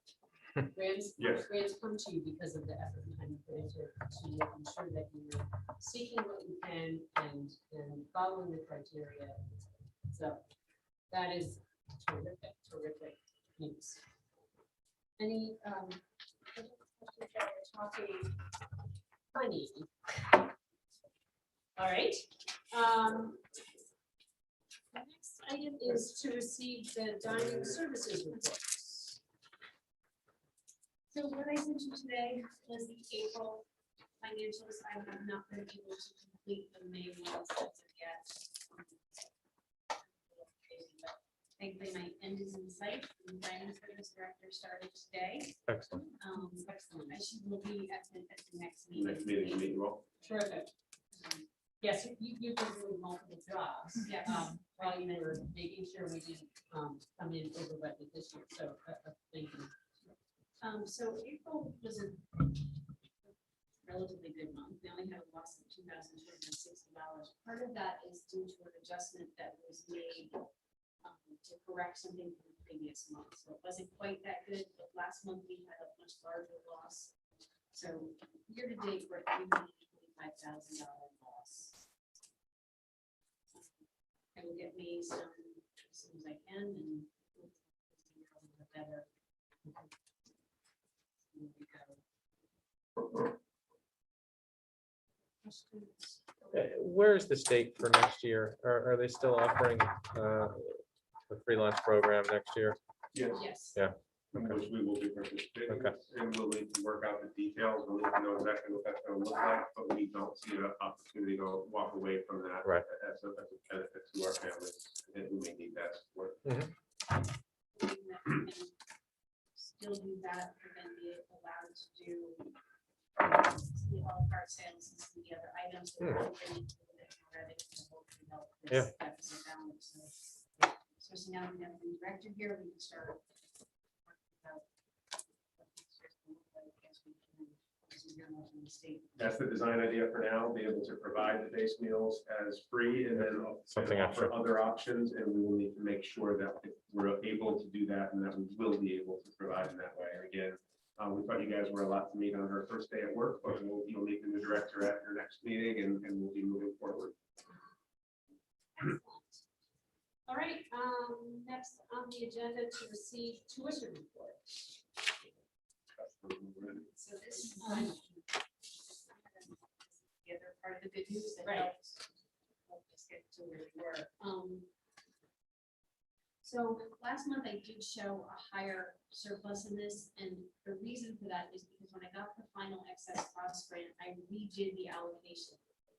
Grants, Yes. grants come to you because of the effort and time you put into it, to ensure that you're seeking what you can and following the criteria. So that is terrific news. Any questions that we're talking money? All right. The next item is to receive the dining services report. So what I sent you today was the April financials. I have not been able to complete the May ones as of yet. Thankfully, my end is in sight. The dining service director started today. Excellent. Excellent. She will be at the next Next meeting. meeting, meet you all. Terrific. Yes, you've been doing multiple jobs. Yes. While you were making sure we didn't come in over budget this year. So thank you. So April was a relatively good month. We only had a loss of $2,260. Part of that is due to an adjustment that was made to correct something from the previous month. So it wasn't quite that good, but last month we had a much larger loss. So year to date, we're at $325,000 loss. I will get me some as soon as I can and we'll be a little bit better. Questions? Where's the state for next year? Are they still offering a free lunch program next year? Yes. Yes. Yeah. Which we will be participating Okay. in, and we'll need to work out the details. We'll need to know exactly what that's going to look like, but we don't see an opportunity to walk away from that. Right. As a benefit to our families, and we may need that support. Still do that, and then be allowed to do the all cart sales and some of the other items. that we're hoping to get ready to hopefully help this Yeah. deficit balance. So now we have the director here, we can start. working out what next year's gonna look like as we can, as we hear more from the state. That's the design idea for now, be able to provide the base meals as free and then Something offer extra. other options. And we will need to make sure that we're able to do that and that we will be able to provide in that way. And again, we thought you guys were a lot to meet on her first day at work, but you'll meet the new director at your next meeting and we'll be moving forward. Excellent. All right, next on the agenda to receive tuition report. So this, the other part of the good news that Right. helped us get to where we were. So last month I did show a higher surplus in this, and the reason for that is because when I got the final excess cost grant, I redid the allocation.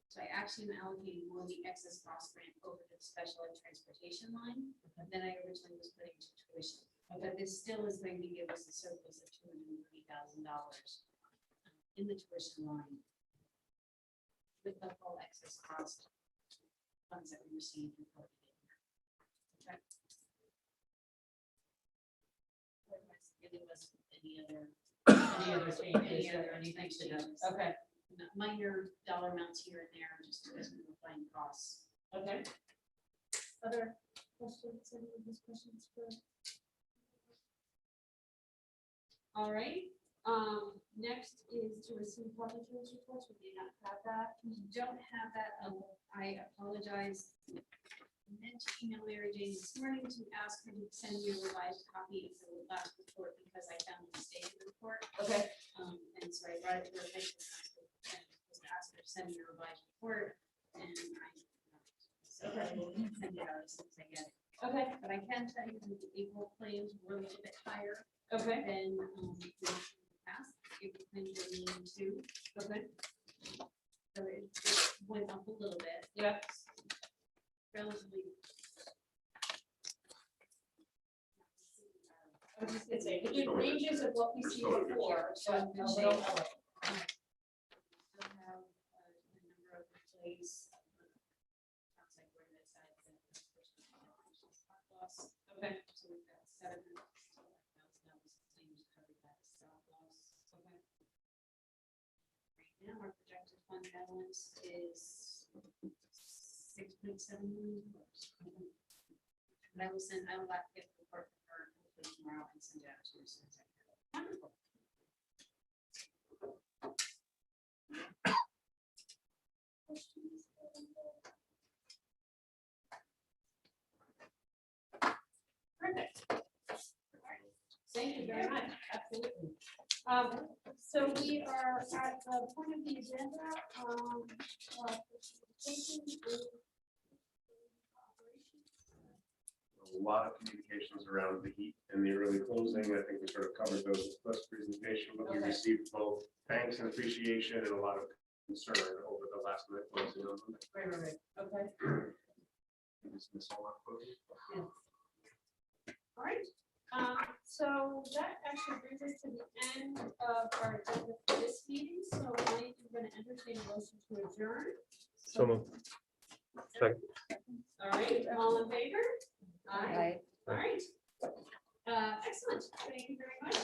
So I actually am allocating more of the excess cost grant over to the special ed transportation line than I originally was putting to tuition. But this still is going to give us a surplus of $230,000 in the tuition line with the full excess cost funds that we received reported in here. Okay. It was any other changes or anything to note? changes. Okay, Minor dollar amounts here and there, just as we were finding costs. okay. Other questions, any of these questions for? All right, next is to receive public health reports. We do not have that. We don't have that. I apologize. I meant to email Mary Jane this morning to ask her to send me a revised copy of the last report because I found a mistake in the report. Okay. And so I brought it to her attention. And was to ask her to send me a revised report, and I. So I will send it out as soon as I get it. Okay, But I can tell you that the April claims were a little bit higher okay, than the past. April claims were million two. okay. So it went up a little bit. Yeah. Relatively. I was just gonna say, the good ranges of what we see before, so I'm Good still shape. elevate. Still have a number of employees. Outside where that's at. Okay, So we've got $700,000 claims covered by the stop loss. okay. Right now, our projected fund balance is $6.7 million. But I will send, I will have to get the report from her hopefully tomorrow and send it out to her as soon as I can. Wonderful. Questions? Perfect. Thank you very much, absolutely. So we are at the point of the agenda. Presentation with A lot of communications around the heat and the early closing. I think we sort of covered those in the first presentation, but we Okay. received both thanks and appreciation and a lot of concern over the last minute closing on Monday. Right, okay. Dismiss all our closing. All right, so that actually brings us to the end of our agenda for this meeting, so I am gonna entertain a motion to adjourn. So moved. Second. All right, all in favor? Aye. Right. All right. Excellent, thank you very much.